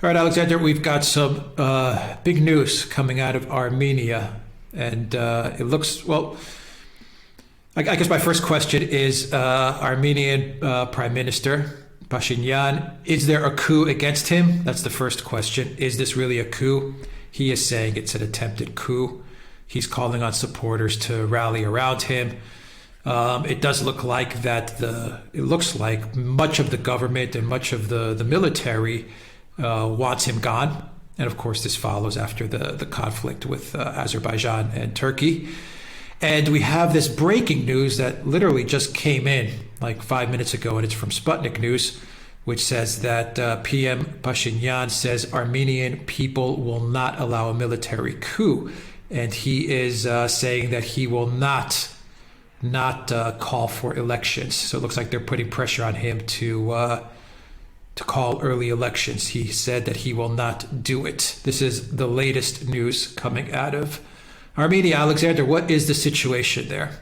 All right, Alexander, we've got some big news coming out of Armenia. And it looks, well, I guess my first question is Armenian Prime Minister Pashinyan, is there a coup against him? That's the first question. Is this really a coup? He is saying it's an attempted coup. He's calling on supporters to rally around him. It does look like that it looks like much of the government and much of the military wants him gone. And of course, this follows after the conflict with Azerbaijan and Turkey. And we have this breaking news that literally just came in like 5 minutes ago, and it's from Sputnik News, which says that PM Pashinyan says Armenian people will not allow a military coup. And he is saying that he will not call for elections. So it looks like they're putting pressure on him to call early elections. He said that he will not do it. This is the latest news coming out of Armenia. Alexander, what is the situation there?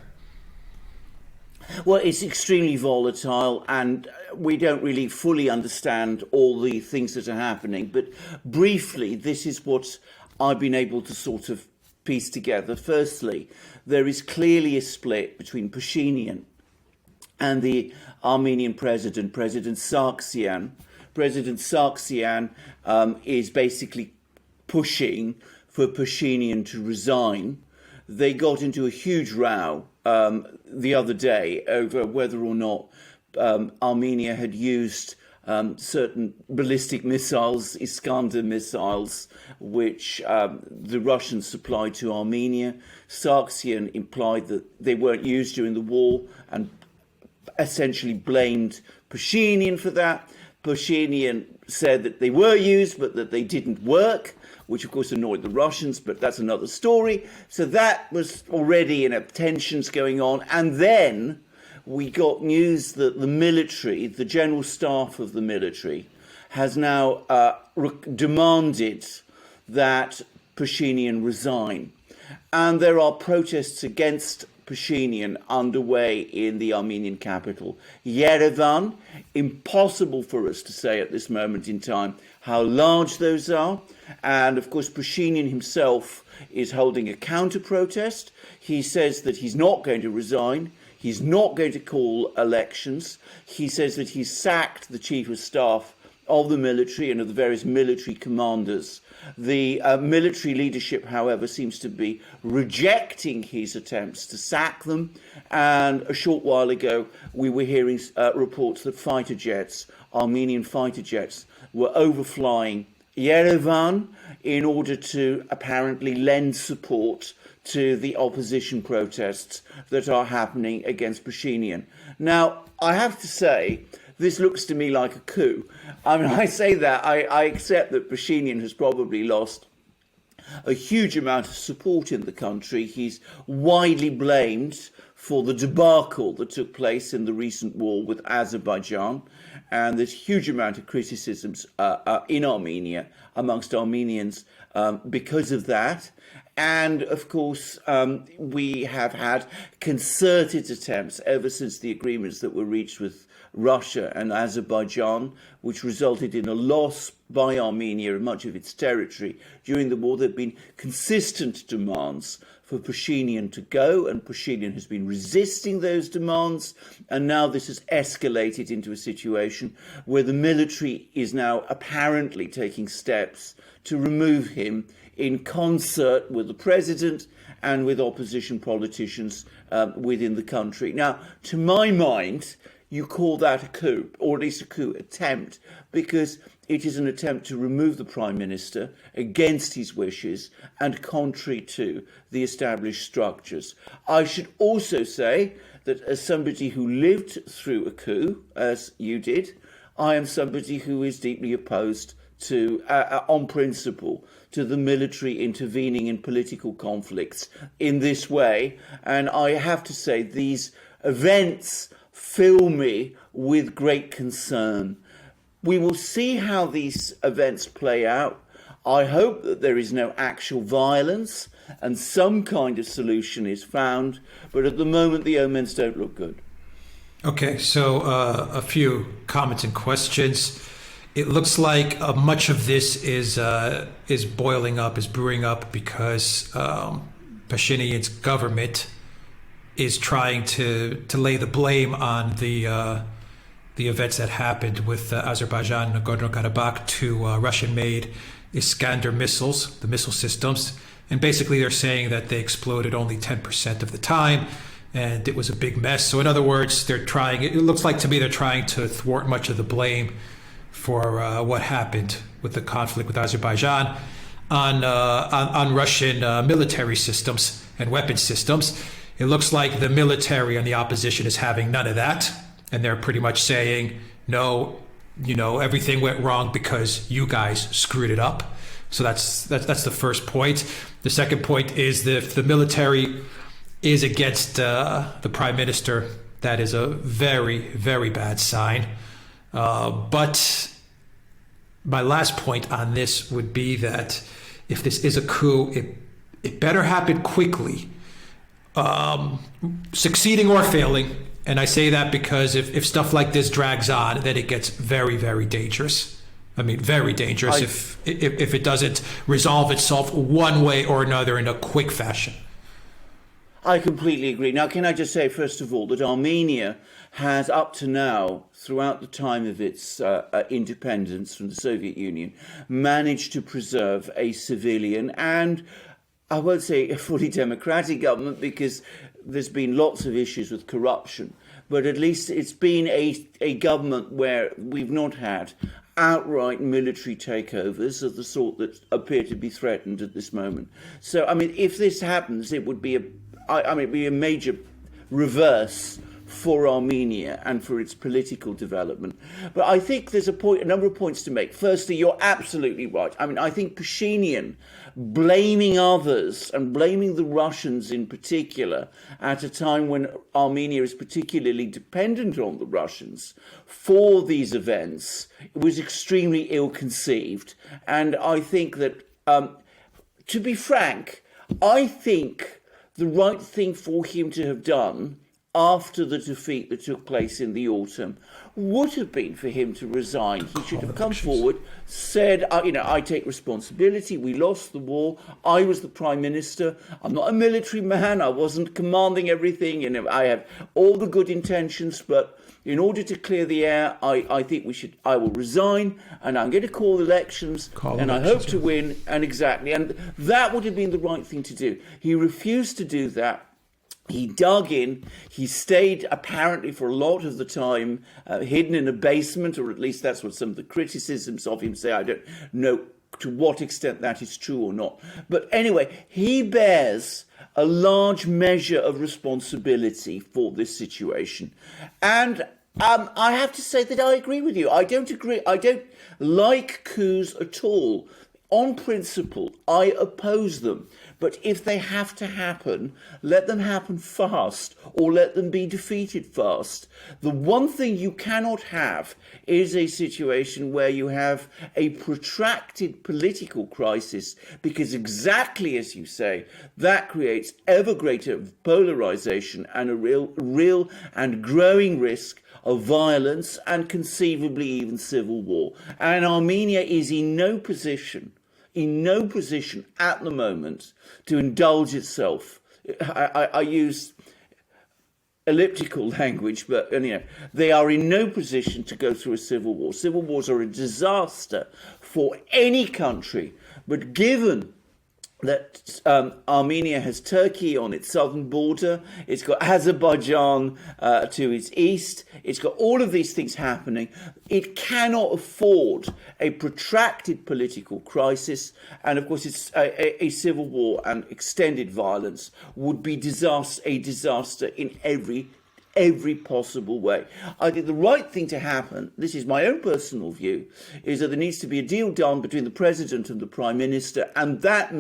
Well, it's extremely volatile, and we don't really fully understand all the things that are happening. But briefly, this is what I've been able to sort of piece together. Firstly, there is clearly a split between Pashinyan and the Armenian president, President Sargsyan. President Sargsyan is basically pushing for Pashinyan to resign. They got into a huge row the other day over whether or not Armenia had used certain ballistic missiles, Iskander missiles, which the Russians supplied to Armenia. Sargsyan implied that they weren't used during the war and essentially blamed Pashinyan for that. Pashinyan said that they were used, but that they didn't work, which of course annoyed the Russians, but that's another story. So that was already tensions going on. And then we got news that the military, the general staff of the military, has now demanded that Pashinyan resign. And there are protests against Pashinyan underway in the Armenian capital, Yerevan. Impossible for us to say at this moment in time how large those are. And of course, Pashinyan himself is holding a counter-protest. He says that he's not going to resign. He's not going to call elections. He says that he's sacked the chief of staff of the military and of the various military commanders. The military leadership, however, seems to be rejecting his attempts to sack them. And a short while ago, we were hearing reports that fighter jets, Armenian fighter jets, were overflying Yerevan in order to apparently lend support to the opposition protests that are happening against Pashinyan. Now, I have to say, this looks to me like a coup. I mean, I say that, I accept that Pashinyan has probably lost a huge amount of support in the country. He's widely blamed for the debacle that took place in the recent war with Azerbaijan. And there's a huge amount of criticisms in Armenia, amongst Armenians, because of that. And of course, we have had concerted attempts ever since the agreements that were reached with Russia and Azerbaijan, which resulted in a loss by Armenia of much of its territory during the war. There have been consistent demands for Pashinyan to go, and Pashinyan has been resisting those demands. And now this has escalated into a situation where the military is now apparently taking steps to remove him in concert with the president and with opposition politicians within the country. Now, to my mind, you call that a coup, or at least a coup attempt, because it is an attempt to remove the Prime Minister against his wishes and contrary to the established structures. I should also say that as somebody who lived through a coup, as you did, I am somebody who is deeply opposed to, on principle, to the military intervening in political conflicts in this way. And I have to say, these events fill me with great concern. We will see how these events play out. I hope that there is no actual violence and some kind of solution is found, but at the moment the omens don't look good. Okay, so a few comments and questions. it looks like much of this is boiling up, is brewing up because Pashinyan's government is trying to lay the blame on the events that happened with Azerbaijan and Nagorno-Karabakh to Russian-made Iskander missiles, the missile systems. And basically they're saying that they exploded only 10% of the time and it was a big mess. So in other words, it looks like to me they're trying to thwart much of the blame for what happened with the conflict with Azerbaijan on Russian military systems and weapon systems. It looks like the military and the opposition is having none of that. And they're pretty much saying, no, everything went wrong because you guys screwed it up. So that's the first point. The second point is that if the military is against the prime minister, that is a very, very bad sign. But my last point on this would be that if this is a coup, it better happen quickly, succeeding or failing. And I say that because if stuff like this drags on, then it gets very, very dangerous. I mean, very dangerous if it doesn't resolve itself one way or another in a quick fashion. I completely agree. Now, can I just say, first of all, that Armenia has up to now, throughout the time of its independence from the Soviet Union, managed to preserve a civilian and, I won't say a fully democratic government, because there's been lots of issues with corruption, but at least it's been a government where we've not had outright military takeovers of the sort that appear to be threatened at this moment. So, I mean, if this happens, it would be it'd be a major reverse for Armenia and for its political development. But I think there's a number of points to make. Firstly, you're absolutely right. I mean, I think Pashinyan blaming others and blaming the Russians in particular at a time when Armenia is particularly dependent on the Russians for these events was extremely ill-conceived. And I think that, to be frank, I think the right thing for him to have done after the defeat that took place in the autumn would have been for him to resign. He should have come forward, said, I take responsibility. We lost the war. I was the prime minister. I'm not a military man. I wasn't commanding everything. I have all the good intentions, but in order to clear the air, I think I will resign, and I'm going to call elections, and I hope to win, and that would have been the right thing to do. He refused to do that. He dug in, he stayed apparently for a lot of the time hidden in a basement, or at least that's what some of the criticisms of him say. I don't know to what extent that is true or not. But anyway, he bears a large measure of responsibility for this situation. And I have to say that I agree with you. I don't like coups at all. On principle, I oppose them. But if they have to happen, let them happen fast, or let them be defeated fast. The one thing you cannot have is a situation where you have a protracted political crisis, because exactly as you say, that creates ever greater polarization and a real and growing risk of violence and conceivably even civil war. And Armenia is in no position at the moment to indulge itself. I use elliptical language, but they are in no position to go through a civil war. Civil wars are a disaster for any country, but given that Armenia has Turkey on its southern border, it's got Azerbaijan to its east, it's got all of these things happening. It cannot afford a protracted political crisis, and of course it's a civil war and extended violence would be a disaster in every possible way. I think the right thing to happen, this is my own personal view, is that there needs to be a deal done between the president and the prime minister, and that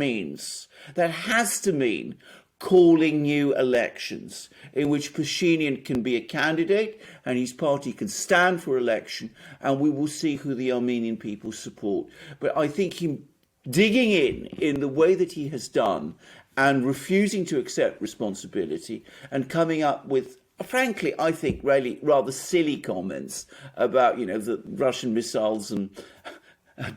has to mean calling new elections in which Pashinyan can be a candidate and his party can stand for election, and we will see who the Armenian people support. But I think him digging in the way that he has done and refusing to accept responsibility and coming up with frankly, I think really rather silly comments about, the Russian missiles and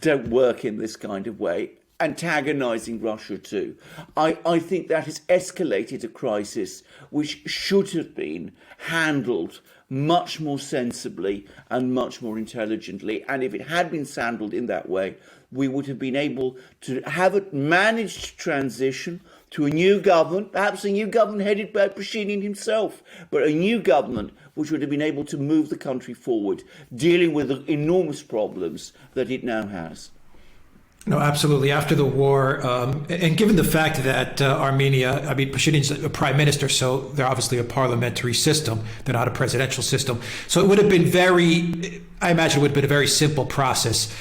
don't work in this kind of way, antagonizing Russia too. I think that has escalated a crisis which should have been handled much more sensibly and much more intelligently. And if it had been handled in that way, we would have been able to have a managed transition to a new government, perhaps a new government headed by Pashinyan himself, but a new government which would have been able to move the country forward, dealing with the enormous problems that it now has. No, absolutely. After the war, and given the fact that Armenia, I mean, Pashinyan's a prime minister, so they're obviously a parliamentary system. They're not a presidential system. So it would have been I imagine it would have been a very simple process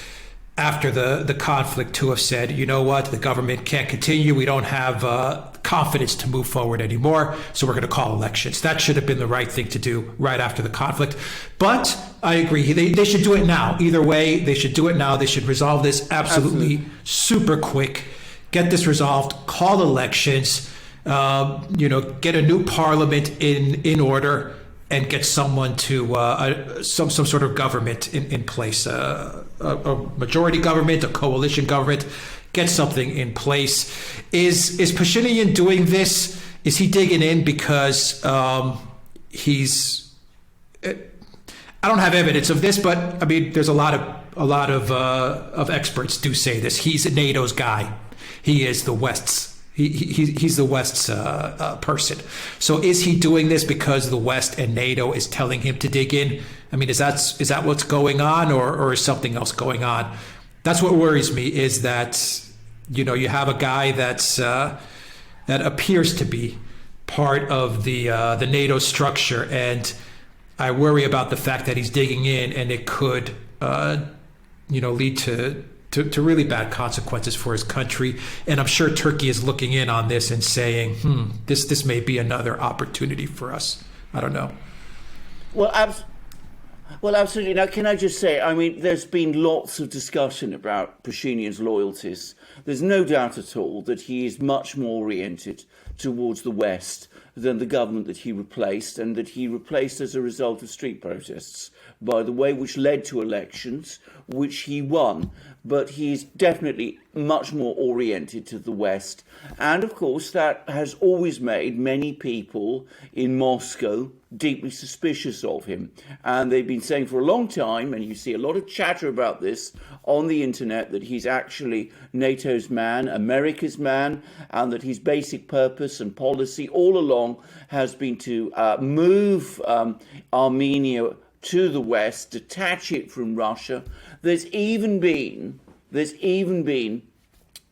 after the conflict to have said, you know what, the government can't continue. We don't have confidence to move forward anymore. So we're going to call elections. That should have been the right thing to do right after the conflict. But I agree. They should do it now. Either way, they should do it now. They should resolve this absolutely super quick. Get this resolved. Call elections. Get a new parliament in order, and get someone to some sort of government in place. A majority government, a coalition government. Get something in place. Is Pashinyan doing this? Is he digging in because he's? I don't have evidence of this, but I mean, there's a lot of experts do say this. He's NATO's guy. He is the West's. He's the West's person. So is he doing this because the West and NATO is telling him to dig in? I mean, is that what's going on, or is something else going on? That's what worries me, is that, you have a guy that appears to be part of the NATO structure, and I worry about the fact that he's digging in, and it could lead to really bad consequences for his country. And I'm sure Turkey is looking in on this and saying, this may be another opportunity for us. I don't know. Well, absolutely. Now, can I just say, I mean, there's been lots of discussion about Pashinyan's loyalties. There's no doubt at all that he is much more oriented towards the West than the government that he replaced, and that he replaced as a result of street protests, by the way, which led to elections, which he won. But he's definitely much more oriented to the West. And of course, that has always made many people in Moscow deeply suspicious of him. And they've been saying for a long time, and you see a lot of chatter about this on the internet, that he's actually NATO's man, America's man, and that his basic purpose and policy all along has been to move Armenia to the West, detach it from Russia. There's even been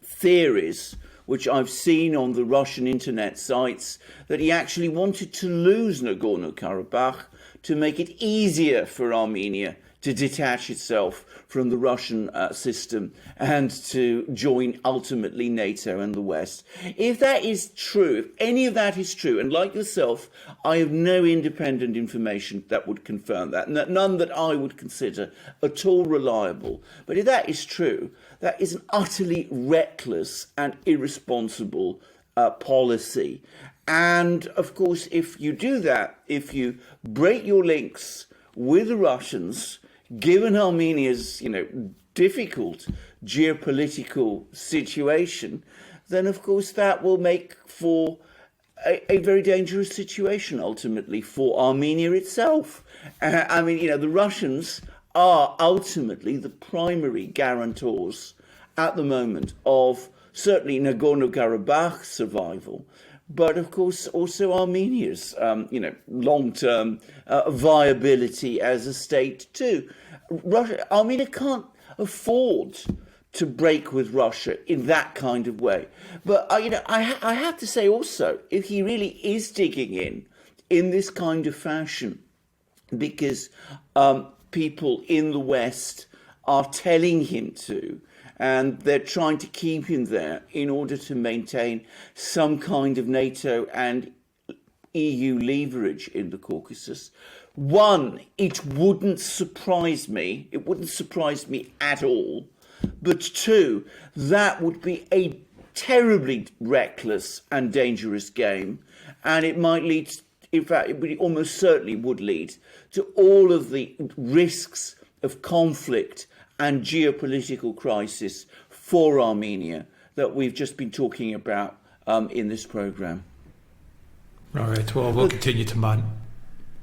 theories, which I've seen on the Russian internet sites, that he actually wanted to lose Nagorno-Karabakh to make it easier for Armenia to detach itself from the Russian system and to join ultimately NATO and the West. If that is true, if any of that is true, and like yourself, I have no independent information that would confirm that, none that I would consider at all reliable. But if that is true, that is an utterly reckless and irresponsible policy. And of course, if you do that, if you break your links with the Russians, given Armenia's, difficult geopolitical situation, then of course that will make for a very dangerous situation ultimately for Armenia itself. The Russians are ultimately the primary guarantors at the moment of certainly Nagorno-Karabakh's survival, but of course also Armenia's, long-term viability as a state too. Armenia can't afford to break with Russia in that kind of way. But I have to say also, if he really is digging in this kind of fashion, because people in the West are telling him to, and they're trying to keep him there in order to maintain some kind of NATO and EU leverage in the Caucasus. One, it wouldn't surprise me at all. But two, that would be a terribly reckless and dangerous game, and it might lead in fact, it almost certainly would lead to all of the risks of conflict and geopolitical crisis for Armenia that we've just been talking about in this program. All right. Well, we'll continue to monitor.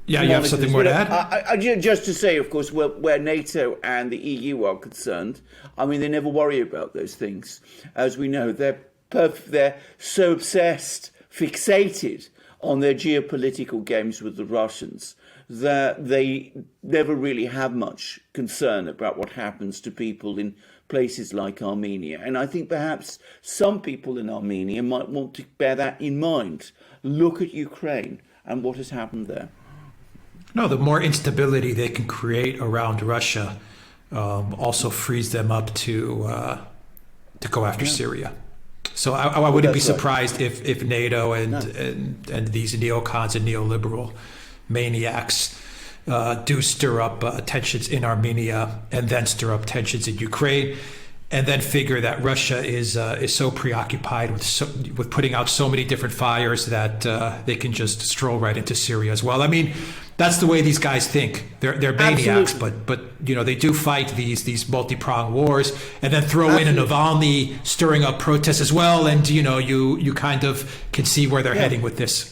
Yeah, you have something more to add? Just to say, of course, where NATO and the EU are concerned, I mean, they never worry about those things. As we know, they're so obsessed, fixated on their geopolitical games with the Russians that they never really have much concern about what happens to people in places like Armenia. And I think perhaps some people in Armenia might want to bear that in mind. Look at Ukraine and what has happened there. No, the more instability they can create around Russia also frees them up to go after Syria. So I wouldn't be surprised if NATO and these neocons and neoliberal maniacs do stir up tensions in Armenia and then stir up tensions in Ukraine, and then figure that Russia is so preoccupied with putting out so many different fires that they can just stroll right into Syria as well. I mean, that's the way these guys think. They're maniacs, but you know, they do fight these multi-pronged wars, and then throw in a Navalny stirring up protests as well, and you know, you kind of can see where they're heading with this.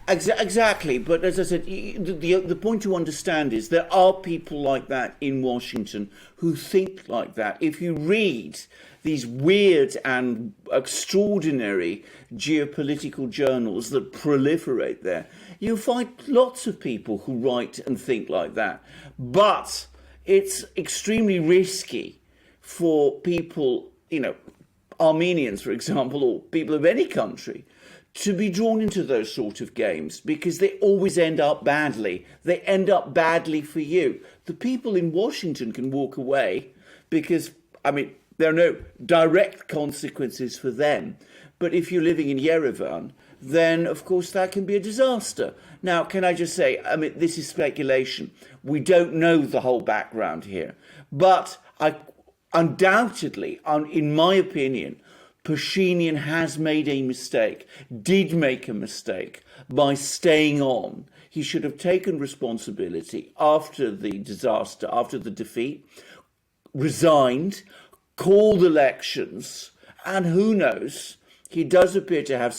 Exactly, but as I said, the point to understand is there are people like that in Washington who think like that. If you read these weird and extraordinary geopolitical journals that proliferate there, you find lots of people who write and think like that. But it's extremely risky for people, you know, Armenians, for example, or people of any country, to be drawn into those sort of games, because they always end up badly. They end up badly for you. The people in Washington can walk away because, I mean, there are no direct consequences for them. But if you're living in Yerevan, then of course that can be a disaster. Now, can I just say, I mean, this is speculation. We don't know the whole background here. But undoubtedly, in my opinion, Pashinyan has made a mistake, did make a mistake by staying on. He should have taken responsibility after the disaster, after the defeat, resigned, called elections, and who knows, he does appear to have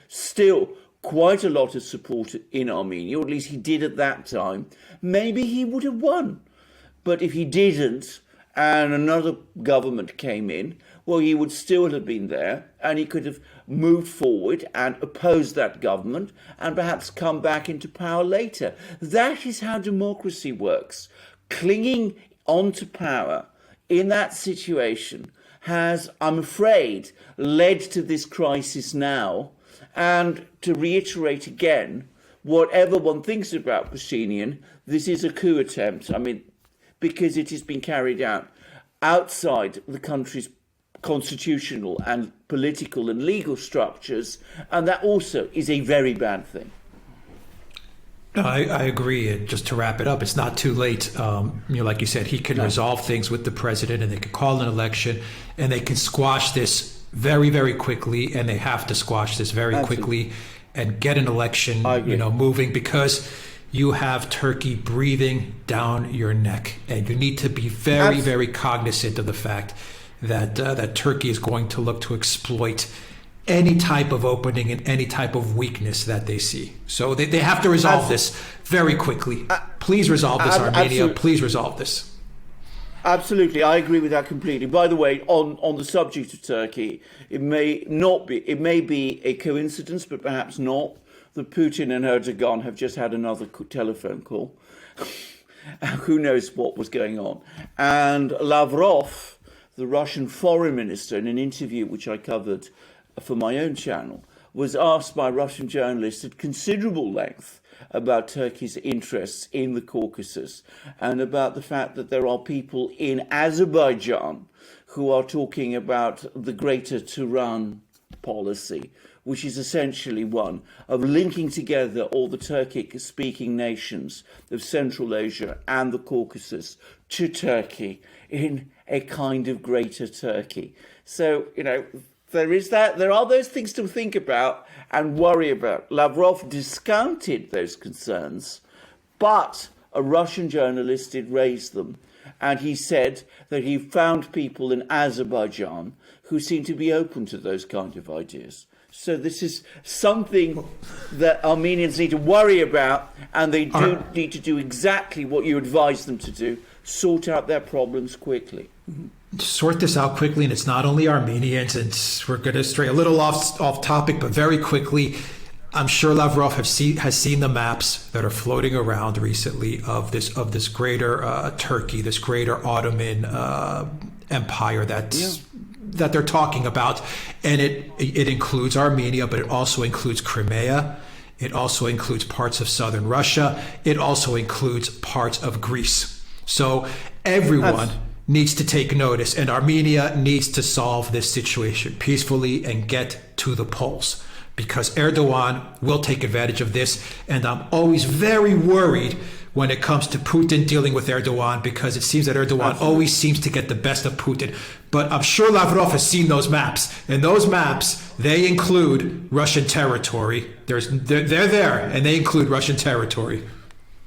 still quite a lot of support in Armenia, or at least he did at that time. Maybe he would have won. But if he didn't, and another government came in, well, he would still have been there, and he could have moved forward and opposed that government and perhaps come back into power later. That is how democracy works. Clinging onto power in that situation has, I'm afraid, led to this crisis now. And to reiterate again, whatever one thinks about Pashinyan, this is a coup attempt. I mean, because it has been carried out outside the country's constitutional and political and legal structures, and that also is a very bad thing. No, I agree. And just to wrap it up, it's not too late. You know, like you said, he can resolve things with the president, and they can call an election, and they can squash this very, very quickly. And they have to squash this very quickly and get an election, you know, moving, because you have Turkey breathing down your neck, and you need to be very, very cognizant of the fact that Turkey is going to look to exploit any type of opening and any type of weakness that they see. So they have to resolve this very quickly. Please resolve this, Armenia. Please resolve this. Absolutely, I agree with that completely. By the way, on the subject of Turkey, it may be a coincidence, but perhaps not, that Putin and Erdogan have just had another telephone call. Who knows what was going on? And Lavrov, the Russian foreign minister, in an interview which I covered for my own channel, was asked by Russian journalists at considerable length about Turkey's interests in the Caucasus and about the fact that there are people in Azerbaijan who are talking about the Greater Duran policy, which is essentially one of linking together all the Turkic-speaking nations of Central Asia and the Caucasus to Turkey in a kind of Greater Turkey. So, you know, There is that. There are those things to think about and worry about. Lavrov discounted those concerns, but a Russian journalist did raise them. And he said that he found people in Azerbaijan who seem to be open to those kind of ideas. So this is something that Armenians need to worry about, and they do need to do exactly what you advise them to do, sort out their problems quickly. Sort this out quickly, and it's not only Armenians, and we're going to stray a little off topic, but very quickly, I'm sure Lavrov has seen the maps that are floating around recently of this greater Turkey, this greater Ottoman empire that they're talking about, and it includes Armenia, but it also includes Crimea. It also includes parts of southern Russia. It also includes parts of Greece. So everyone needs to take notice, and Armenia needs to solve this situation peacefully and get to the polls, because Erdogan will take advantage of this. And I'm always very worried when it comes to Putin dealing with Erdogan, because it seems that Erdogan always seems to get the best of Putin. But I'm sure Lavrov has seen those maps, and those maps, they include Russian territory. They're there, and they include Russian territory.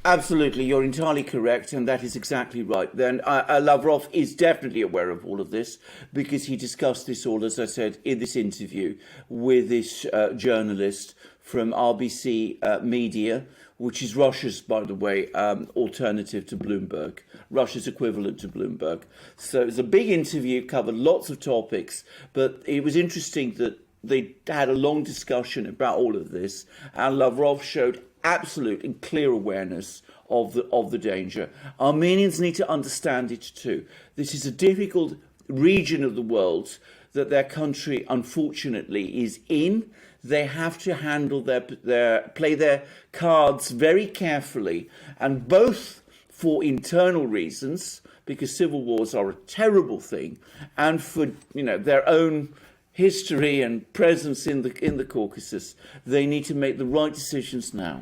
Absolutely, you're entirely correct, and that is exactly right. Then Lavrov is definitely aware of all of this, because he discussed this all, as I said, in this interview with this journalist from RBC Media, which is Russia's, by the way, alternative to Bloomberg, Russia's equivalent to Bloomberg. So it was a big interview, covered lots of topics, but it was interesting that they had a long discussion about all of this, and Lavrov showed absolute and clear awareness of the danger. Armenians need to understand it too. This is a difficult region of the world that their country, unfortunately, is in. They have to handle play their cards very carefully, and both for internal reasons, because civil wars are a terrible thing, and for their own history and presence in the Caucasus. They need to make the right decisions now.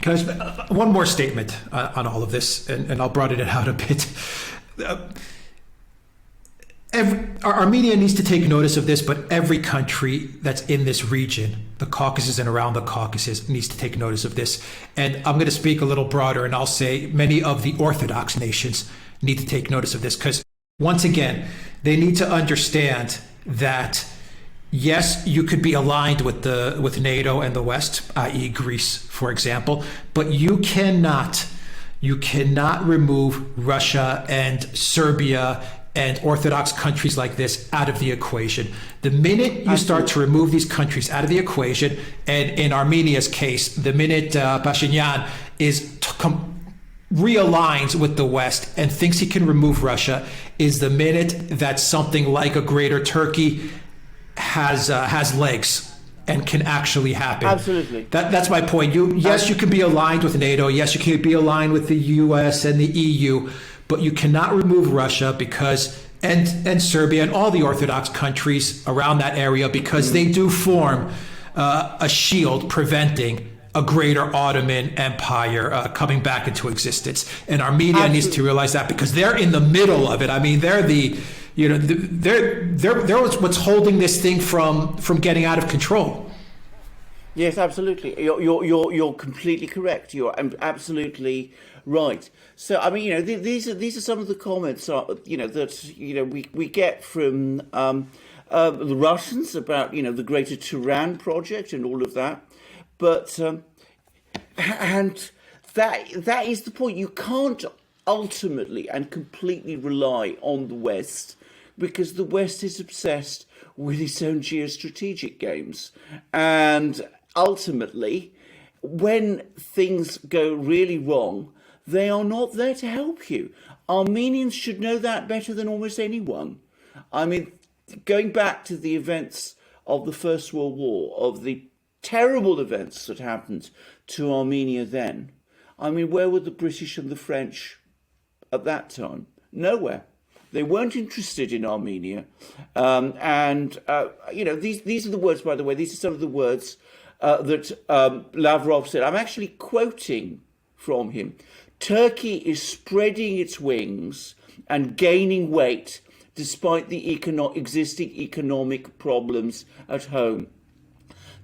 Can I one more statement on all of this, and I'll broaden it out a bit. Armenia needs to take notice of this, but every country that's in this region, the Caucasus and around the Caucasus, needs to take notice of this. And I'm going to speak a little broader, and I'll say many of the Orthodox nations need to take notice of this, because once again, they need to understand that yes, you could be aligned with NATO and the West, i.e. Greece, for example, but you cannot remove Russia and Serbia and Orthodox countries like this out of the equation. The minute you start to remove these countries out of the equation, and in Armenia's case, the minute Pashinyan realigns with the West and thinks he can remove Russia, is the minute that something like a greater Turkey has legs and can actually happen. Absolutely. That's my point. You can be aligned with NATO. Yes, you can be aligned with the US and the EU, but you cannot remove Russia and Serbia and all the Orthodox countries around that area, because they do form a shield preventing a greater Ottoman Empire coming back into existence. And Armenia needs to realize that, because they're in the middle of it. I mean, they're what's holding this thing from getting out of control. Yes, absolutely. You're completely correct. You're absolutely right. So I mean, these are some of the comments that we get from the Russians about the greater Duran project and all of that. But and that is the point. You can't ultimately and completely rely on the West, because the West is obsessed with its own geostrategic games. And ultimately, when things go really wrong, they are not there to help you. Armenians should know that better than almost anyone. I mean, going back to the events of the First World War, of the terrible events that happened to Armenia then, I mean, where were the British and the French at that time? Nowhere. They weren't interested in Armenia. These are the words, by the way, these are some of the words that Lavrov said. I'm actually quoting from him. Turkey is spreading its wings and gaining weight despite the existing economic problems at home.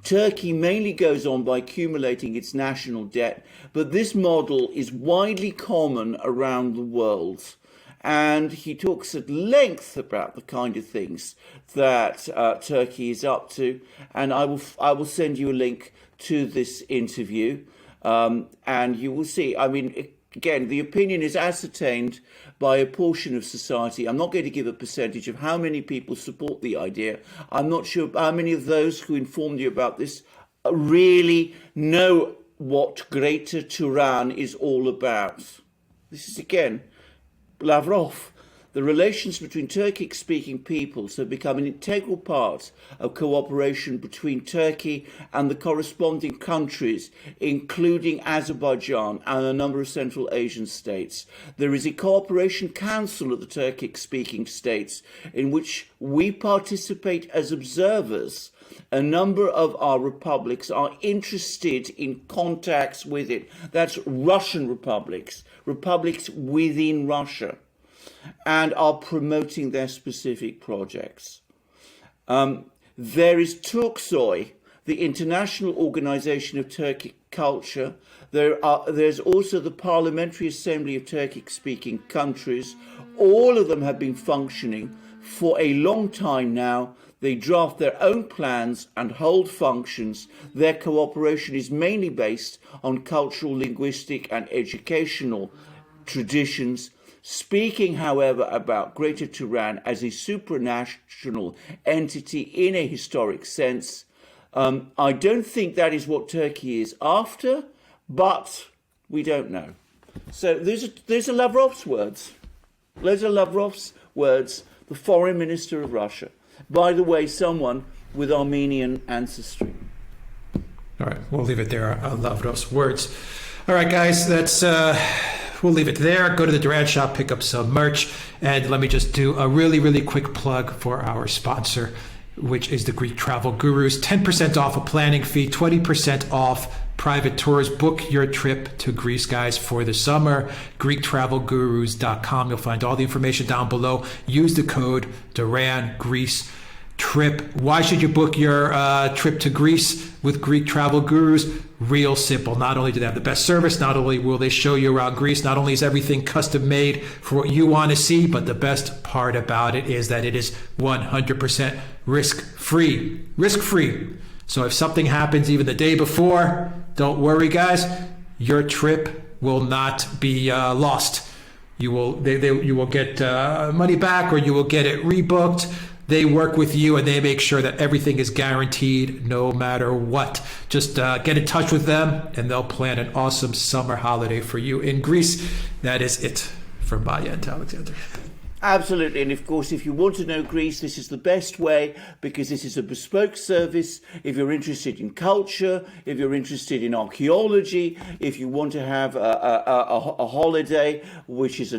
Turkey mainly goes on by accumulating its national debt, but this model is widely common around the world. And he talks at length about the kind of things that Turkey is up to. And I will send you a link to this interview, and you will see. I mean, again, the opinion is ascertained by a portion of society. I'm not going to give a percentage of how many people support the idea. I'm not sure how many of those who informed you about this really know what Greater Duran is all about. This is, again, Lavrov. The relations between Turkic-speaking peoples have become an integral part of cooperation between Turkey and the corresponding countries, including Azerbaijan and a number of Central Asian states. There is a cooperation council of the Turkic-speaking states in which we participate as observers. A number of our republics are interested in contacts with it. That's Russian republics, republics within Russia, and are promoting their specific projects. There is Turksoy, the International Organization of Turkic Culture. There's also the Parliamentary Assembly of Turkic-speaking countries. All of them have been functioning for a long time now. They draft their own plans and hold functions. Their cooperation is mainly based on cultural, linguistic, and educational traditions. Speaking, however, about Greater Duran as a supranational entity in a historic sense, I don't think that is what Turkey is after, but we don't know. So these are Lavrov's words. Those are Lavrov's words, the foreign minister of Russia. By the way, someone with Armenian ancestry. All right, we'll leave it there on Lavrov's words. All right, guys, that's we'll leave it there. Go to the Duran shop, pick up some merch, and let me just do a really, really quick plug for our sponsor, which is the Greek Travel Gurus. 10% off a planning fee, 20% off private tours. Book your trip to Greece, guys, for the summer. GreekTravelGurus.com. You'll find all the information down below. Use the code Duran Greece Trip. Why should you book your trip to Greece with Greek Travel Gurus? Real simple. Not only do they have the best service, not only will they show you around Greece, not only is everything custom made for what you want to see, but the best part about it is that it is 100% risk-free. Risk-free. So if something happens even the day before, don't worry, guys. Your trip will not be lost. You will get money back, or you will get it rebooked. They work with you and they make sure that everything is guaranteed no matter what. Just get in touch with them and they'll plan an awesome summer holiday for you in Greece. That is it from my end, Alexander. Absolutely, and of course, if you want to know Greece, this is the best way, because this is a bespoke service. If you're interested in culture, if you're interested in archaeology, if you want to have a holiday, which is a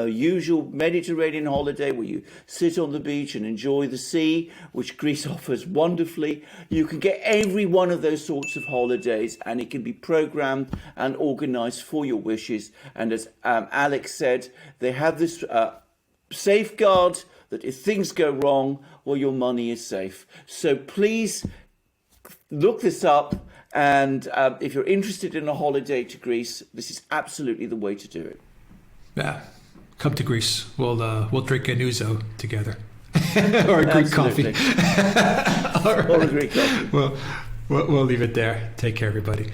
usual Mediterranean holiday where you sit on the beach and enjoy the sea, which Greece offers wonderfully, you can get every one of those sorts of holidays, and it can be programmed and organized for your wishes. And as Alex said, they have this safeguard that if things go wrong, well, your money is safe. So please look this up, and if you're interested in a holiday to Greece, this is absolutely the way to do it. Yeah, come to Greece. We'll drink an ouzo together, or a Greek coffee. Or a Greek coffee. Well, we'll leave it there. Take care, everybody.